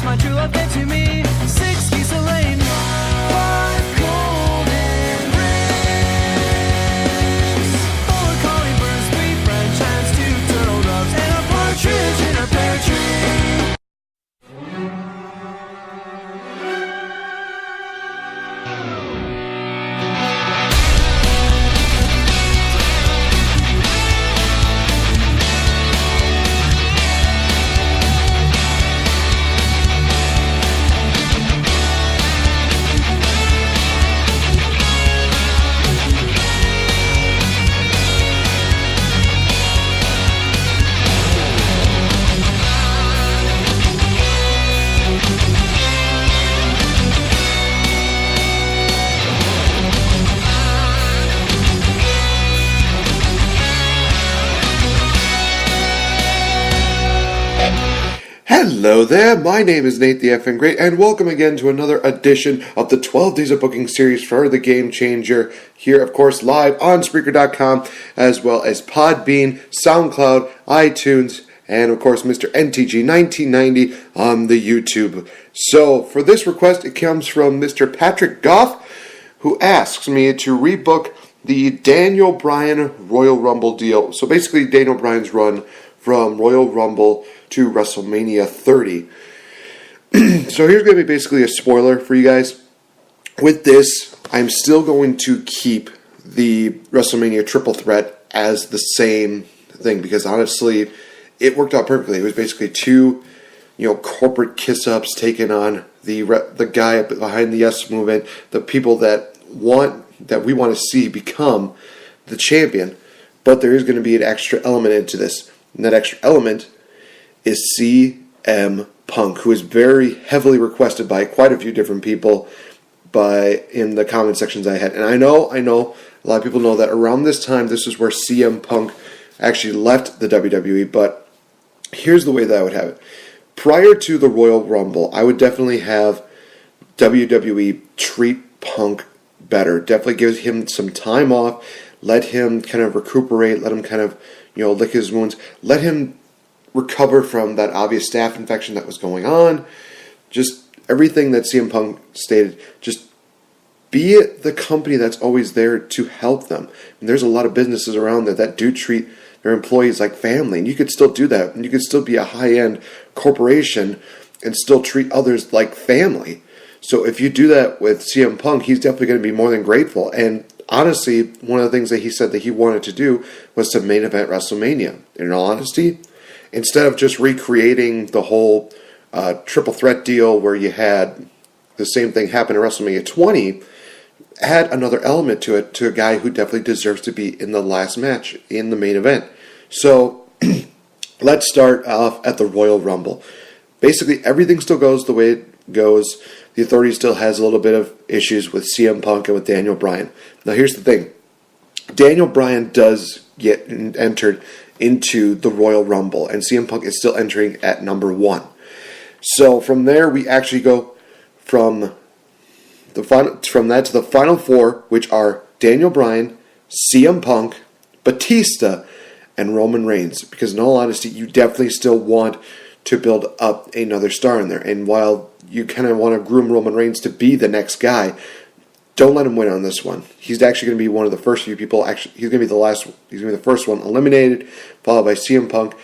my true love gave to me. 6 geese a laying, 5 golden rings, 4 calling birds, 3 French hens, 2 turtle doves, and a partridge in a pear tree. Hello there, my name is Nate the Effing Great, and welcome again to another edition of the 12 Days of Booking series for The Game Changer, here of course live on Spreaker.com, as well as Podbean, SoundCloud, iTunes, and of course Mr. NTG1990 on the YouTube. So for this request, it comes from Mr. Patrick Goff, who asks me to rebook the Daniel Bryan Royal Rumble deal. So basically Daniel Bryan's run from Royal Rumble to WrestleMania 30. So here's going to be basically a spoiler for you guys. With this, I'm still going to keep the WrestleMania triple threat as the same thing, because honestly, it worked out perfectly. It was basically two, corporate kiss-ups taking on the guy behind the Yes Movement, the people that we want to see become the champion. But there is going to be an extra element into this. And that extra element is CM Punk, who is very heavily requested by quite a few different people in the comment sections I had. And I know a lot of people know that around this time, this is where CM Punk actually left the WWE, but here's the way that I would have it. Prior to the Royal Rumble, I would definitely have WWE treat Punk better. Definitely give him some time off, let him kind of recuperate, let him kind of lick his wounds. Let him recover from that obvious staph infection that was going on. Just everything that CM Punk stated. Just be the company that's always there to help them. And there's a lot of businesses around there that do treat their employees like family. And you could still do that. And you could still be a high-end corporation and still treat others like family. So if you do that with CM Punk, he's definitely going to be more than grateful. And honestly, one of the things that he said that he wanted to do was to main event WrestleMania. In all honesty, instead of just recreating the whole triple threat deal where you had the same thing happen at WrestleMania 20, add another element to it, to a guy who definitely deserves to be in the last match, in the main event. So let's start off at the Royal Rumble. Basically, everything still goes the way it goes. The Authority still has a little bit of issues with CM Punk and with Daniel Bryan. Now, here's the thing. Daniel Bryan does get entered into the Royal Rumble, and CM Punk is still entering at number 1. So from there, we actually go from that to the final 4, which are Daniel Bryan, CM Punk, Batista, and Roman Reigns. Because in all honesty, you definitely still want to build up another star in there. And while you kind of want to groom Roman Reigns to be the next guy, don't let him win on this one. He's actually going to be one of the first few people. Actually, he's going to be the first one eliminated, followed by CM Punk.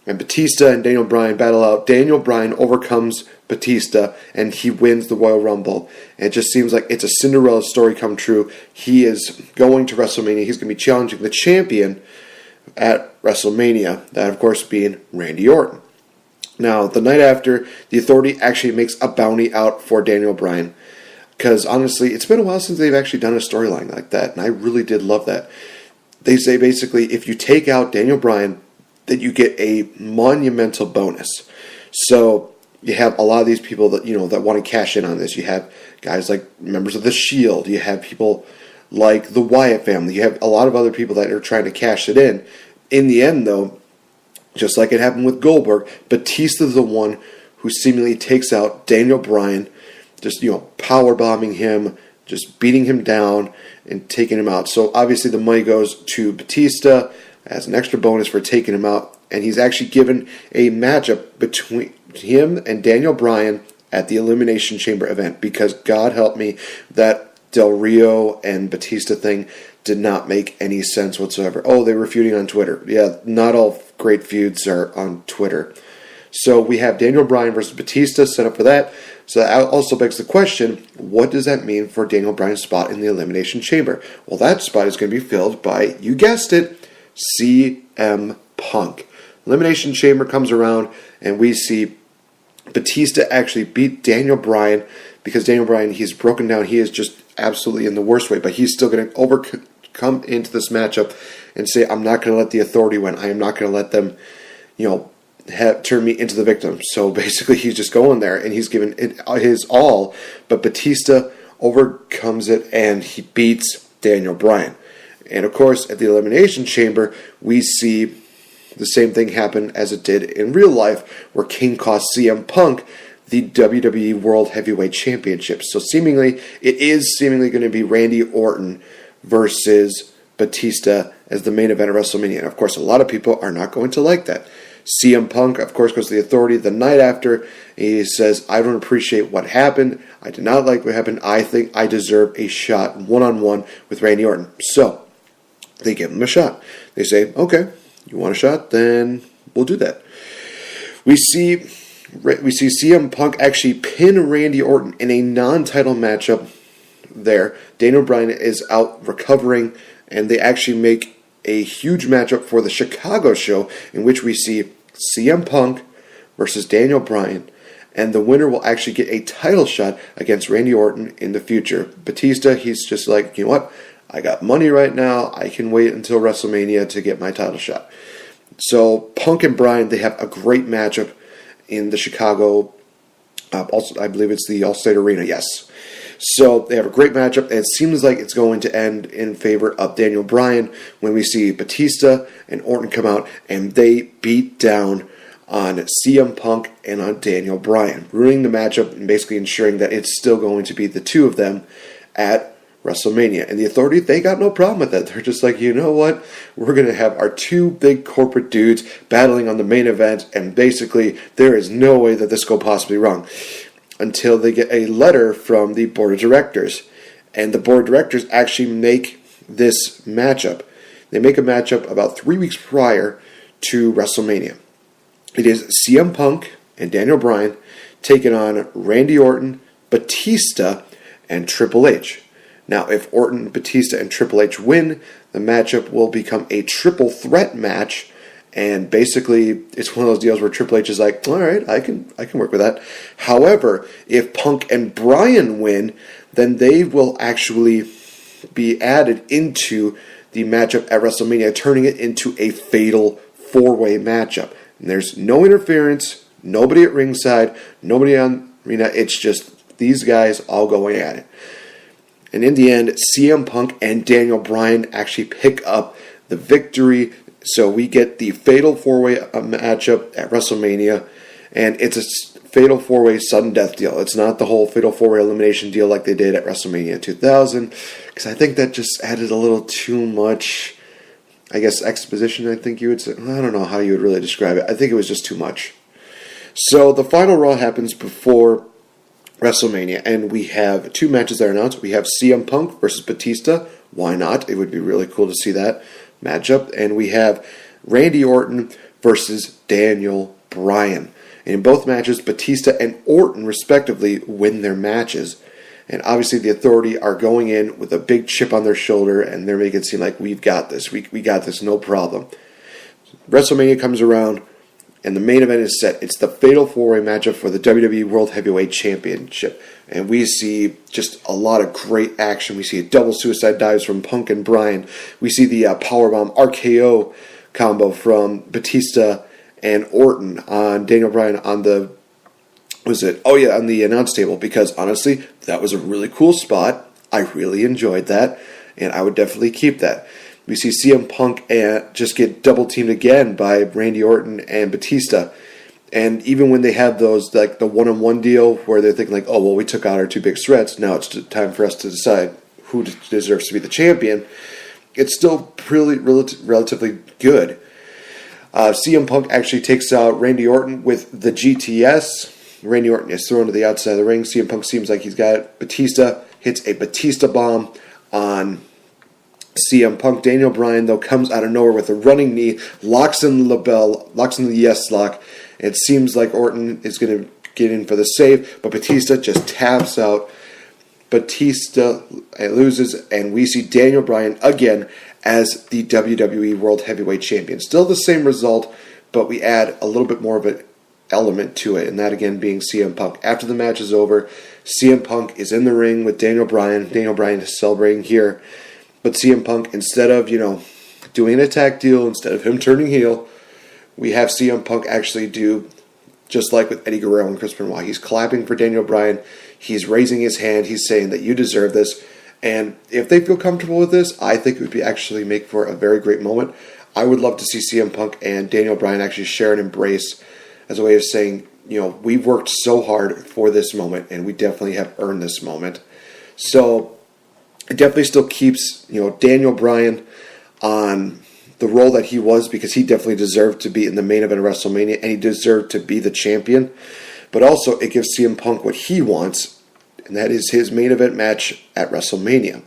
And Batista and Daniel Bryan battle out. Daniel Bryan overcomes Batista, and he wins the Royal Rumble. And it just seems like it's a Cinderella story come true. He is going to WrestleMania. He's going to be challenging the champion at WrestleMania, that of course being Randy Orton. Now, the night after, the Authority actually makes a bounty out for Daniel Bryan. Because honestly, it's been a while since they've actually done a storyline like that, and I really did love that. They say basically, if you take out Daniel Bryan, that you get a monumental bonus. So you have a lot of these people that that want to cash in on this. You have guys like members of the Shield. You have people like the Wyatt family. You have a lot of other people that are trying to cash it in. In the end, though, just like it happened with Goldberg, Batista's the one who seemingly takes out Daniel Bryan, just power bombing him, just beating him down and taking him out. So obviously the money goes to Batista, as an extra bonus for taking him out. And he's actually given a matchup between him and Daniel Bryan at the Elimination Chamber event, because God help me, that Del Rio and Batista thing did not make any sense whatsoever. Oh, they were feuding on Twitter. Yeah, not all great feuds are on Twitter. So we have Daniel Bryan versus Batista set up for that. So that also begs the question, what does that mean for Daniel Bryan's spot in the Elimination Chamber? Well, that spot is going to be filled by, you guessed it, CM Punk. Elimination Chamber comes around, and we see Batista actually beat Daniel Bryan, because Daniel Bryan, he's broken down. He is just absolutely in the worst way, but he's still going to overcome into this matchup and say, I'm not going to let the Authority win. I am not going to let them, turn me into the victim. So basically, he's just going there, and he's given it his all, but Batista overcomes it, and he beats Daniel Bryan. And of course, at the Elimination Chamber, we see the same thing happen as it did in real life, where King cost CM Punk the WWE World Heavyweight Championship. So it is seemingly going to be Randy Orton versus Batista as the main event of WrestleMania. And of course, a lot of people are not going to like that. CM Punk, of course, goes to the Authority the night after. He says, I don't appreciate what happened. I did not like what happened. I think I deserve a shot one-on-one with Randy Orton. So they give him a shot. They say, okay, you want a shot? Then we'll do that. We see CM Punk actually pin Randy Orton in a non-title matchup there. Daniel Bryan is out recovering, and they actually make a huge matchup for the Chicago show, in which we see CM Punk versus Daniel Bryan, and the winner will actually get a title shot against Randy Orton in the future. Batista, he's just like, you know what? I got money right now. I can wait until WrestleMania to get my title shot. So Punk and Bryan, they have a great matchup in the Chicago, also I believe it's the Allstate Arena, yes. So they have a great matchup, and it seems like it's going to end in favor of Daniel Bryan when we see Batista and Orton come out, and they beat down on CM Punk and on Daniel Bryan, ruining the matchup and basically ensuring that it's still going to be the two of them at WrestleMania. And the Authority, they got no problem with that. They're just like, you know what? We're going to have our two big corporate dudes battling on the main event, and basically there is no way that this could possibly wrong. Until they get a letter from the board of directors. And the board of directors actually make this matchup. They make a matchup about 3 weeks prior to WrestleMania. It is CM Punk and Daniel Bryan taking on Randy Orton, Batista, and Triple H. Now, if Orton, Batista, and Triple H win, the matchup will become a triple threat match. And basically, it's one of those deals where Triple H is like, all right, I can work with that. However, if Punk and Bryan win, then they will actually be added into the matchup at WrestleMania, turning it into a fatal four-way matchup. And there's no interference, nobody at ringside, nobody on arena. It's just these guys all going at it. And in the end, CM Punk and Daniel Bryan actually pick up the victory. So we get the fatal four-way matchup at WrestleMania, and it's a fatal four-way sudden death deal. It's not the whole fatal four-way elimination deal like they did at WrestleMania 2000, because I think that just added a little too much, I guess, exposition, I think you would say. I don't know how you would really describe it. I think it was just too much. So the final Raw happens before WrestleMania, and we have two matches that are announced. We have CM Punk versus Batista. Why not? It would be really cool to see that matchup. And we have Randy Orton versus Daniel Bryan. And in both matches, Batista and Orton, respectively, win their matches. And obviously the Authority are going in with a big chip on their shoulder, and they're making it seem like we've got this. We got this, no problem. WrestleMania comes around, and the main event is set. It's the fatal four-way matchup for the WWE World Heavyweight Championship. And we see just a lot of great action. We see a double suicide dives from Punk and Bryan. We see the powerbomb RKO combo from Batista and Orton on Daniel Bryan on the on the announce table. Because honestly, that was a really cool spot. I really enjoyed that, and I would definitely keep that. We see CM Punk just get double teamed again by Randy Orton and Batista. And even when they have those, like the one-on-one deal where they're thinking like, oh, well, we took out our two big threats. Now it's time for us to decide who deserves to be the champion. it's still really relatively good. CM Punk actually takes out Randy Orton with the GTS. Randy Orton is thrown to the outside of the ring. CM Punk seems like he's got it. Batista hits a Batista bomb on CM Punk. Daniel Bryan, though, comes out of nowhere with a running knee, locks in the LeBell, locks in the yes lock. It seems like Orton is going to get in for the save, but Batista just taps out. Batista loses, and we see Daniel Bryan again as the WWE World Heavyweight Champion. Still the same result, but we add a little bit more of an element to it, and that again being CM Punk. After the match is over, CM Punk is in the ring with Daniel Bryan. Daniel Bryan is celebrating here, but CM Punk, instead of, doing an attack deal, instead of him turning heel, we have CM Punk actually do just like with Eddie Guerrero and Chris Benoit. He's clapping for Daniel Bryan. He's raising his hand. He's saying that you deserve this. And if they feel comfortable with this, I think it would be actually make for a very great moment. I would love to see CM Punk and Daniel Bryan actually share an embrace as a way of saying, we've worked so hard for this moment, and we definitely have earned this moment. So it definitely still keeps, Daniel Bryan on the role that he was, because he definitely deserved to be in the main event of WrestleMania, and he deserved to be the champion. But also, it gives CM Punk what he wants, and that is his main event match at WrestleMania.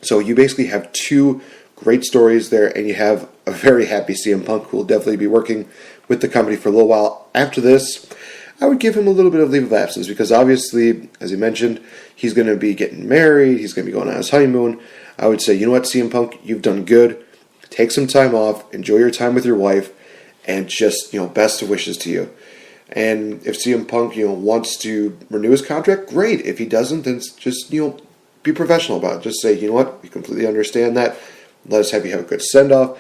So you basically have two great stories there, and you have a very happy CM Punk who will definitely be working with the company for a little while. After this, I would give him a little bit of leave of absence, because obviously, as he mentioned, he's going to be getting married, he's going to be going on his honeymoon. I would say, you know what, CM Punk, you've done good. Take some time off, enjoy your time with your wife, and just, best of wishes to you. And if CM Punk, wants to renew his contract, great. If he doesn't, then just, be professional about it. Just say, you know what, we completely understand that. Let us have you have a good send-off.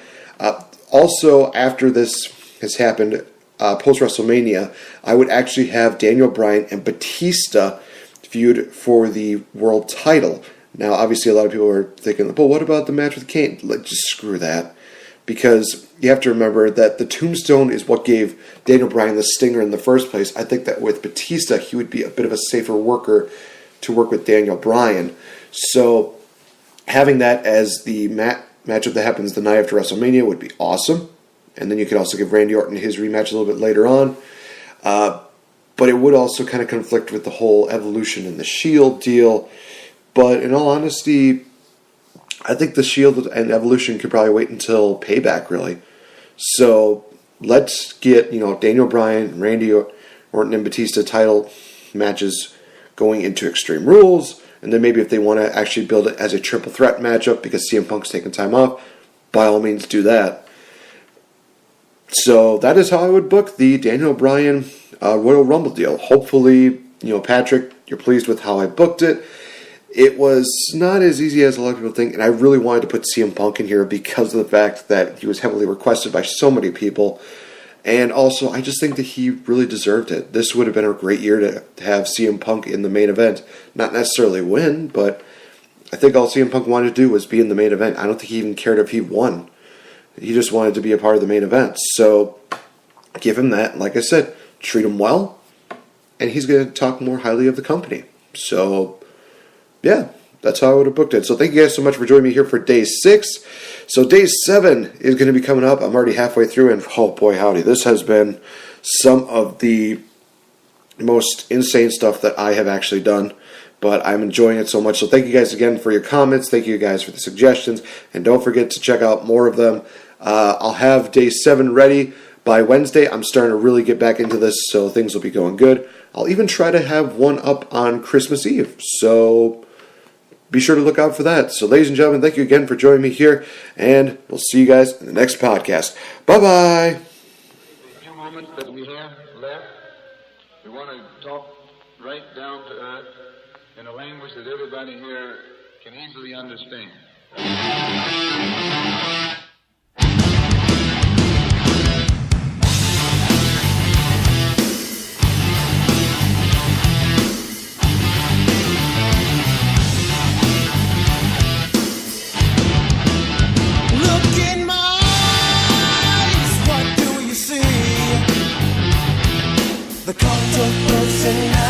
Also, after this has happened, post-WrestleMania, I would actually have Daniel Bryan and Batista feud for the world title. Now, obviously, a lot of people are thinking, well, what about the match with Kane? Just screw that. Because you have to remember that the Tombstone is what gave Daniel Bryan the stinger in the first place. I think that with Batista, he would be a bit of a safer worker to work with Daniel Bryan. So, having that as the matchup that happens the night after WrestleMania would be awesome. And then you could also give Randy Orton his rematch a little bit later on. But it would also kind of conflict with the whole Evolution and the Shield deal. But in all honesty, I think the Shield and Evolution could probably wait until Payback, really. So let's get, Daniel Bryan, Randy Orton, and Batista title matches going into Extreme Rules. And then maybe if they want to actually build it as a triple threat matchup because CM Punk's taking time off, by all means do that. So that is how I would book the Daniel Bryan Royal Rumble deal. Hopefully, Patrick, you're pleased with how I booked it. It was not as easy as a lot of people think, and I really wanted to put CM Punk in here because of the fact that he was heavily requested by so many people. And also, I just think that he really deserved it. This would have been a great year to have CM Punk in the main event. Not necessarily win, but I think all CM Punk wanted to do was be in the main event. I don't think he even cared if he won. He just wanted to be a part of the main event. So, give him that. Like I said, treat him well, and he's going to talk more highly of the company. So, yeah, that's how I would have booked it. So thank you guys so much for joining me here for day 6. So day 7 is going to be coming up. I'm already halfway through, and oh boy howdy, this has been some of the most insane stuff that I have actually done. But I'm enjoying it so much. So thank you guys again for your comments. Thank you guys for the suggestions. And don't forget to check out more of them. I'll have day 7 ready by Wednesday. I'm starting to really get back into this, so things will be going good. I'll even try to have one up on Christmas Eve. So be sure to look out for that. So ladies and gentlemen, thank you again for joining me here. And we'll see you guys in the next podcast. Bye-bye. A few moments that we have left, we want to talk right down to earth in a language that everybody here can easily understand. Look in my eyes, what do you see? The cult of personality.